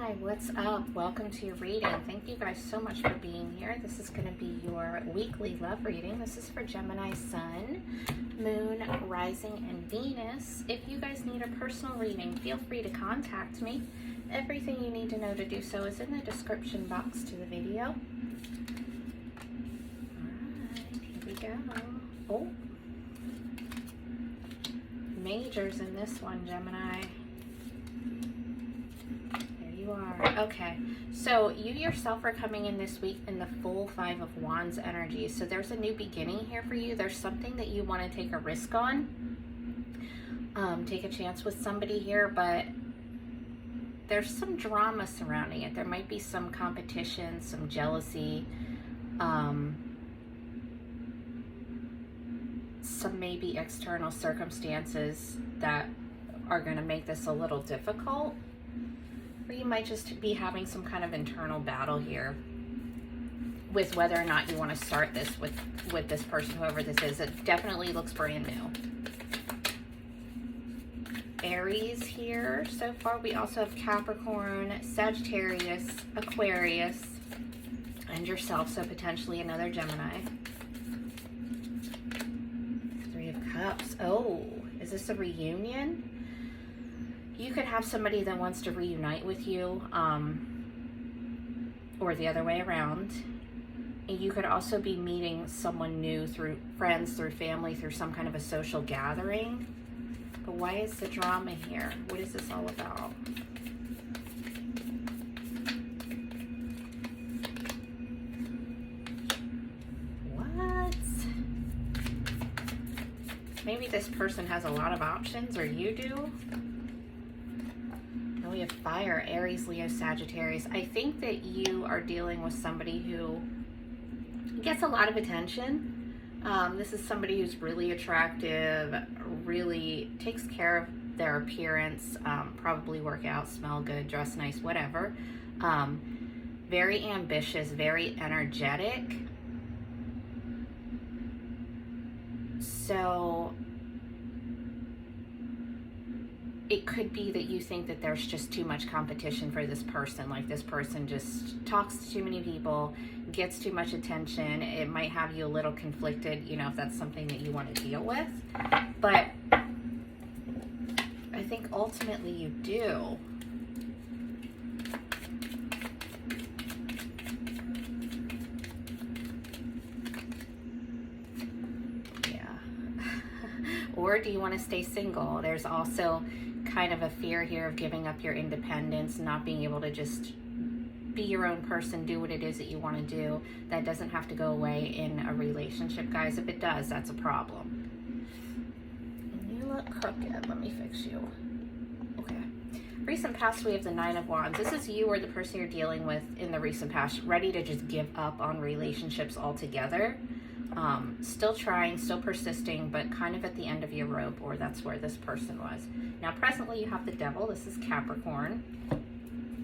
Gemini, what's up? Welcome to your reading. Thank you guys so much for being here. This is going to be your weekly love reading. This is for Gemini Sun, Moon, Rising, and Venus. If you guys need a personal reading, feel free to contact me. Everything you need to know to do so is in the description box to the video. Alright, here we go. Oh, majors in this one, Gemini. Okay, so you yourself are coming in this week in the full Five of Wands energy. So there's a new beginning here for you. There's something that you want to take a risk on. Take a chance with somebody here, but there's some drama surrounding it. There might be some competition, some jealousy, some maybe external circumstances that are going to make this a little difficult. Or you might just be having some kind of internal battle here with whether or not you want to start this with this person, whoever this is. It definitely looks brand new. Aries here so far. We also have Capricorn, Sagittarius, Aquarius, and yourself, so potentially another Gemini. Three of Cups. Oh, is this a reunion? You could have somebody that wants to reunite with you, or the other way around. And you could also be meeting someone new through friends, through family, through some kind of a social gathering. But why is the drama here? What is this all about? What? Maybe this person has a lot of options, or you do. We have fire, Aries, Leo, Sagittarius. I think that you are dealing with somebody who gets a lot of attention. This is somebody who's really attractive, really takes care of their appearance, probably work out, smell good, dress nice, whatever. Very ambitious, very energetic. So it could be that you think that there's just too much competition for this person. Like this person just talks to too many people, gets too much attention. It might have you a little conflicted, you know, if that's something that you want to deal with. But I think ultimately you do. Yeah. Or do you want to stay single? There's also kind of a fear here of giving up your independence, not being able to just be your own person, do what it is that you want to do. That doesn't have to go away in a relationship, guys. If it does, that's a problem. You look crooked. Let me fix you. Okay. Recent past, we have the Nine of Wands. This is you or the person you're dealing with in the recent past, ready to just give up on relationships altogether. Still trying, still persisting, but kind of at the end of your rope, or that's where this person was. Now, presently, you have the Devil. This is Capricorn.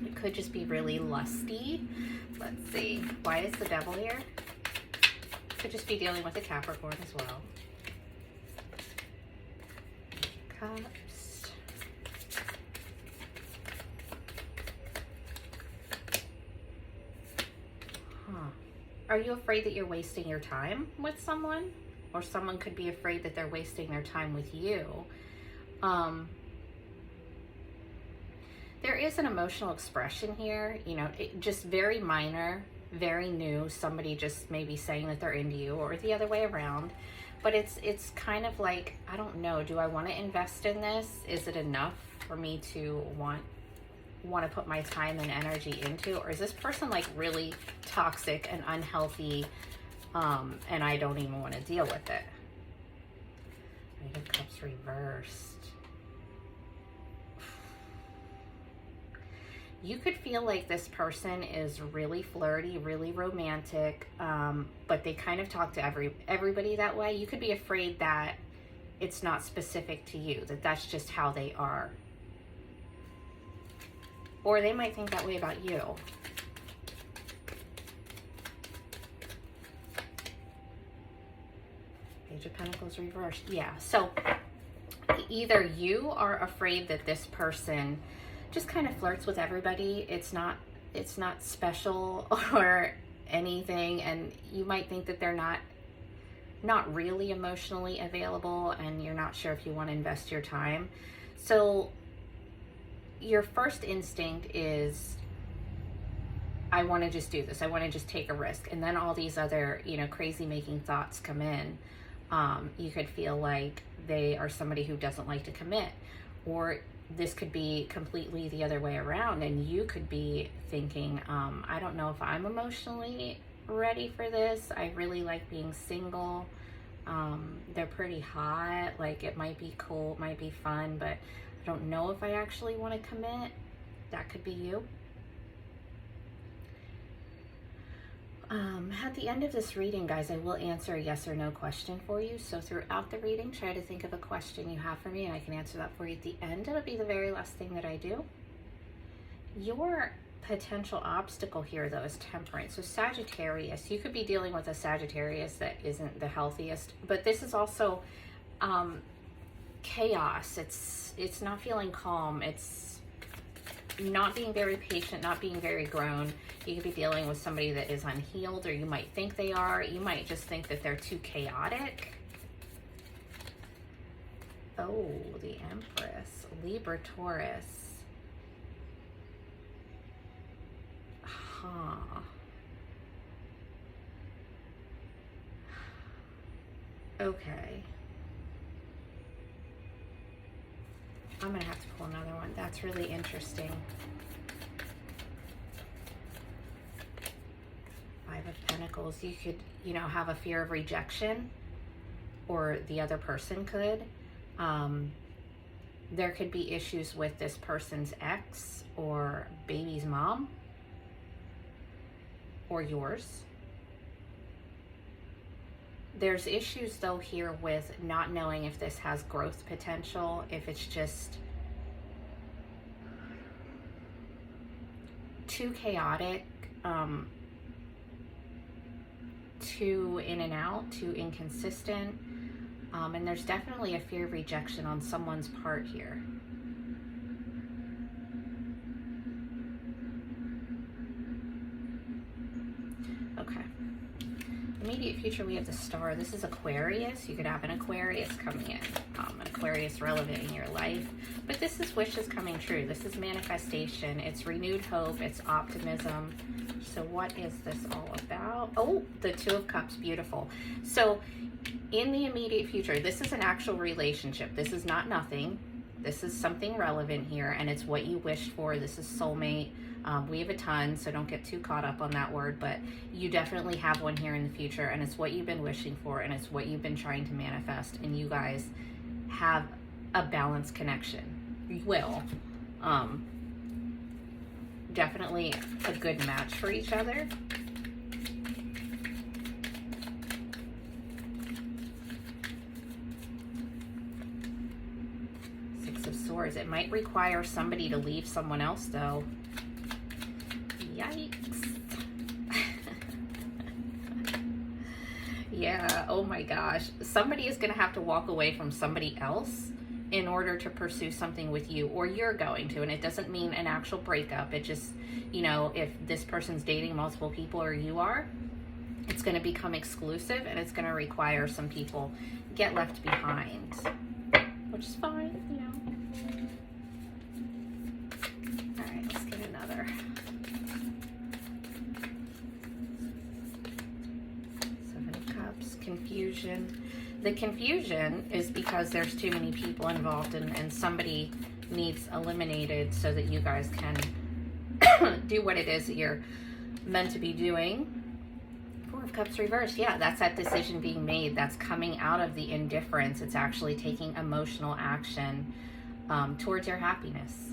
It could just be really lusty. Let's see. Why is the Devil here? Could just be dealing with a Capricorn as well. Cups. Huh. Are you afraid that you're wasting your time with someone? Or someone could be afraid that they're wasting their time with you. There is an emotional expression here, you know, just very minor, very new. Somebody just maybe saying that they're into you, or the other way around. But it's kind of like, I don't know, do I want to invest in this? Is it enough for me to want to put my time and energy into? Or is this person like really toxic and unhealthy, and I don't even want to deal with it? Knight of Cups reversed. You could feel like this person is really flirty, really romantic, but they kind of talk to everybody that way. You could be afraid that it's not specific to you, that that's just how they are. Or they might think that way about you. Page of Pentacles reversed. Yeah, so either you are afraid that this person just kind of flirts with everybody. It's not special or anything, and you might think that they're not really emotionally available, and you're not sure if you want to invest your time. So your first instinct is, I want to just do this. I want to just take a risk. And then all these other, crazy making thoughts come in. You could feel like they are somebody who doesn't like to commit, or this could be completely the other way around, and you could be thinking, I don't know if I'm emotionally ready for this. I really like being single. They're pretty hot. Like, it might be cool, it might be fun, but I don't know if I actually want to commit. That could be you. At the end of this reading, guys, I will answer a yes or no question for you. So throughout the reading, try to think of a question you have for me, and I can answer that for you at the end. It'll be the very last thing that I do. Your potential obstacle here, though, is temperance. So Sagittarius, you could be dealing with a Sagittarius that isn't the healthiest, but this is also chaos. It's not feeling calm. It's not being very patient, not being very grown. You could be dealing with somebody that is unhealed, or you might think they are. You might just think that they're too chaotic. Oh, the Empress. Libra, Taurus. Huh. Okay. I'm gonna have to pull another one. That's really interesting. Five of Pentacles. You could, have a fear of rejection, or the other person could. There could be issues with this person's ex or baby's mom, or yours. There's issues, though, here with not knowing if this has growth potential, if it's just too chaotic, too in and out, too inconsistent. And there's definitely a fear of rejection on someone's part here. Okay. Immediate future, we have the Star. This is Aquarius. You could have an Aquarius coming in, an Aquarius relevant in your life. But this is wishes coming true. This is manifestation. It's renewed hope. It's optimism. So what is this all about? Oh, the Two of Cups. Beautiful. So in the immediate future, this is an actual relationship. This is not nothing. This is something relevant here, and it's what you wished for. This is soulmate. We have a ton, so don't get too caught up on that word, but you definitely have one here in the future, and it's what you've been wishing for, and it's what you've been trying to manifest, and you guys have a balanced connection. You will. Definitely a good match for each other. Six of Swords. It might require somebody to leave someone else, though. Yikes. Yeah, oh my gosh. Somebody is going to have to walk away from somebody else in order to pursue something with you, or you're going to. And it doesn't mean an actual breakup. It just, if this person's dating multiple people, or you are, it's going to become exclusive, and it's going to require some people get left behind, which is fine, All right, let's get another. Confusion. The confusion is because there's too many people involved, and somebody needs eliminated so that you guys can do what it is that you're meant to be doing. Four of Cups reversed. Yeah, that's that decision being made. That's coming out of the indifference. It's actually taking emotional action towards your happiness.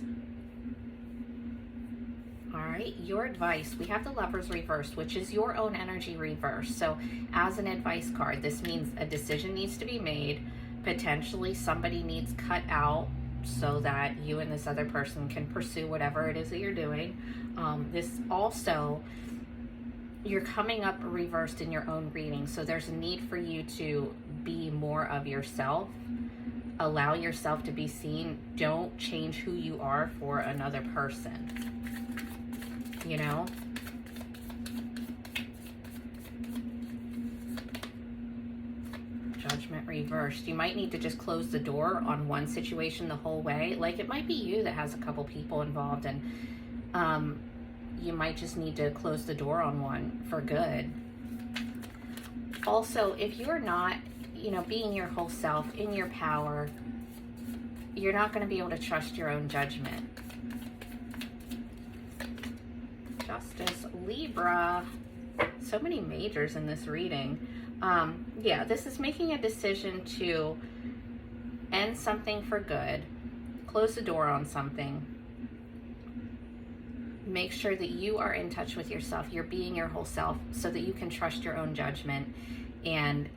All right, your advice. We have the Lovers reversed, which is your own energy reversed. So as an advice card, this means a decision needs to be made. Potentially somebody needs cut out so that you and this other person can pursue whatever it is that you're doing. This also, you're coming up reversed in your own reading. So there's a need for you to be more of yourself. Allow yourself to be seen. Don't change who you are for another person. You know? Judgment reversed. You might need to just close the door on one situation the whole way. Like, it might be you that has a couple people involved, and you might just need to close the door on one for good. Also, if you're not, you know, being your whole self, in your power, you're not going to be able to trust your own judgment. Justice, Libra. So many majors in this reading. Yeah, this is making a decision to end something for good, close the door on something, make sure that you are in touch with yourself, you're being your whole self, so that you can trust your own judgment, and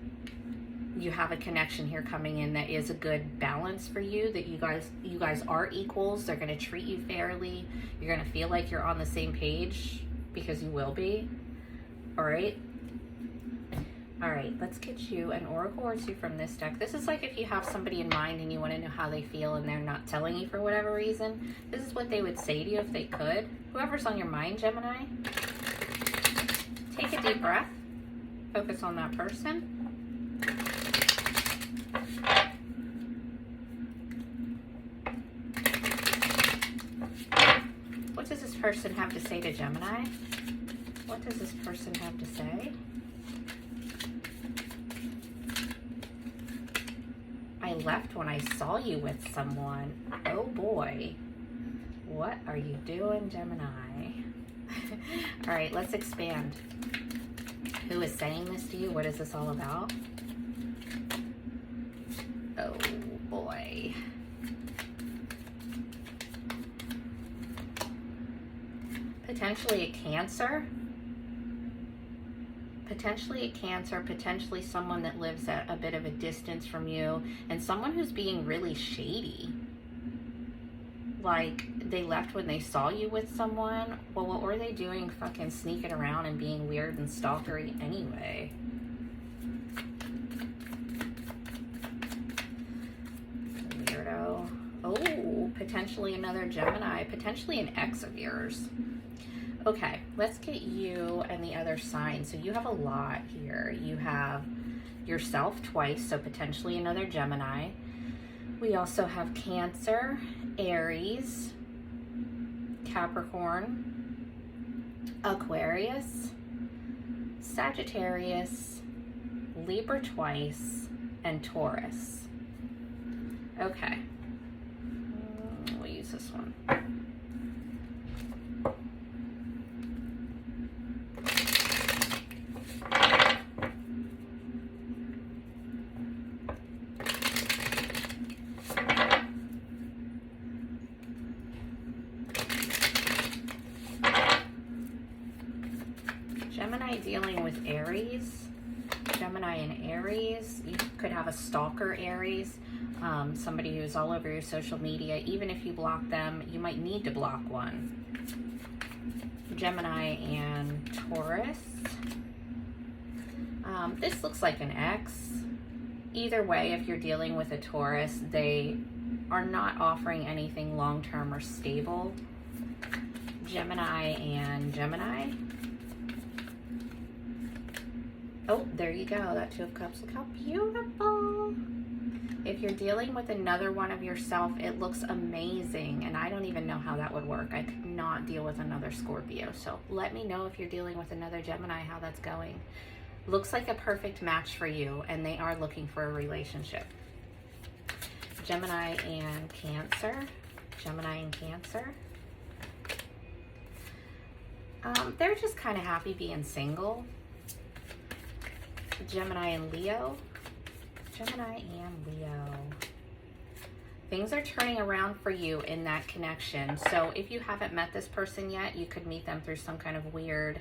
you have a connection here coming in that is a good balance for you, that you guys are equals. They're going to treat you fairly. You're going to feel like you're on the same page, because you will be. All right. All right, let's get you an oracle or two from this deck. This is like if you have somebody in mind and you want to know how they feel and they're not telling you for whatever reason. This is what they would say to you if they could. Whoever's on your mind, Gemini, take a deep breath. Focus on that person. What does this person have to say to Gemini? What does this person have to say? I left when I saw you with someone. Oh boy. What are you doing, Gemini? All right, let's expand. Who is saying this to you? What is this all about? Oh boy. Potentially a Cancer. Potentially a Cancer, potentially someone that lives at a bit of a distance from you, and someone who's being really shady. Like, they left when they saw you with someone. Well, what were they doing fucking sneaking around and being weird and stalkery anyway? Weirdo. Oh, potentially another Gemini, potentially an ex of yours. Okay, let's get you and the other sign. So you have a lot here. You have yourself twice, so potentially another Gemini. We also have Cancer, Aries, Capricorn, Aquarius, Sagittarius, Libra twice, and Taurus. Okay, we'll use this one. Gemini dealing with Aries. Gemini and Aries. You could have a stalker Aries. Somebody who's all over your social media. Even if you block them, you might need to block one. Gemini and Taurus. This looks like an ex. Either way, if you're dealing with a Taurus, they are not offering anything long-term or stable. Gemini and Gemini. Oh, there you go. That Two of Cups. Look how beautiful. If you're dealing with another one of yourself, it looks amazing. And I don't even know how that would work. I could not deal with another Scorpio. So let me know if you're dealing with another Gemini, how that's going. Looks like a perfect match for you, and they are looking for a relationship. Gemini and Cancer. Gemini and Cancer. They're just kind of happy being single. Gemini and Leo. Gemini and Leo. Things are turning around for you in that connection. So if you haven't met this person yet, you could meet them through some kind of weird,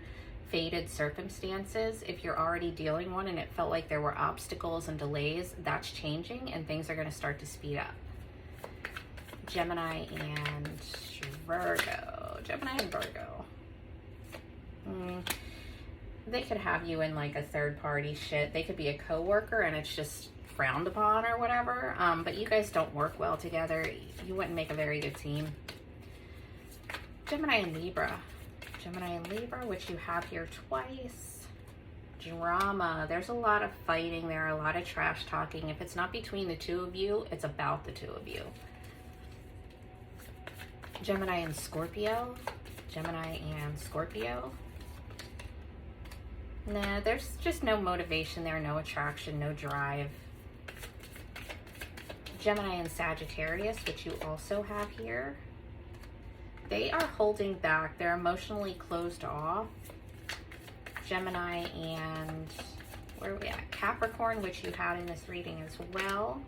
fated circumstances. If you're already dealing one and it felt like there were obstacles and delays, that's changing and things are going to start to speed up. Gemini and Virgo. Gemini and Virgo. They could have you in like a third party shit. They could be a coworker and it's just frowned upon or whatever, but you guys don't work well together. You wouldn't make a very good team. Gemini and Libra. Gemini and Libra, which you have here twice. Drama. There's a lot of fighting there, a lot of trash talking. If it's not between the two of you, it's about the two of you. Gemini and Scorpio. Gemini and Scorpio. Nah, there's just no motivation there, no attraction, no drive. Gemini and Sagittarius, which you also have here. They are holding back. They're emotionally closed off. Gemini and, where are we at? Capricorn, which you had in this reading as well.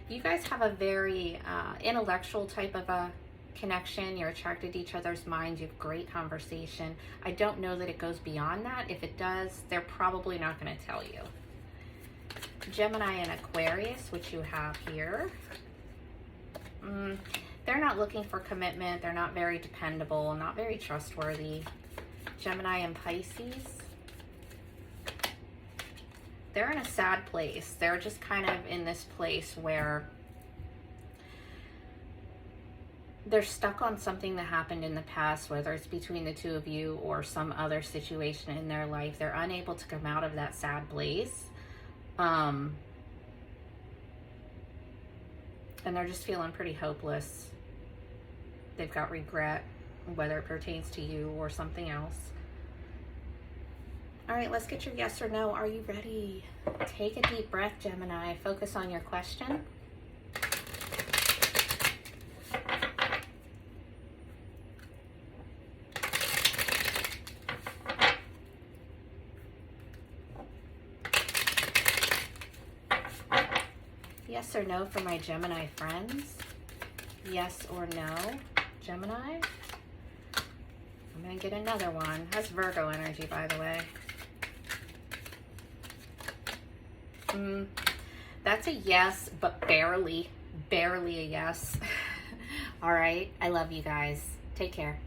You guys have a very intellectual type of a connection. You're attracted to each other's minds. You have great conversation. I don't know that it goes beyond that. If it does, they're probably not going to tell you. Gemini and Aquarius, which you have here. They're not looking for commitment. They're not very dependable, not very trustworthy. Gemini and Pisces. They're in a sad place. They're just kind of in this place where they're stuck on something that happened in the past, whether it's between the two of you or some other situation in their life. They're unable to come out of that sad place. And they're just feeling pretty hopeless. They've got regret, whether it pertains to you or something else. All right, let's get your yes or no. Are you ready? Take a deep breath, Gemini. Focus on your question. Yes or no for my Gemini friends? Yes or no, Gemini? I'm going to get another one. That's Virgo energy, by the way. That's a yes, but barely a yes. All right. I love you guys. Take care.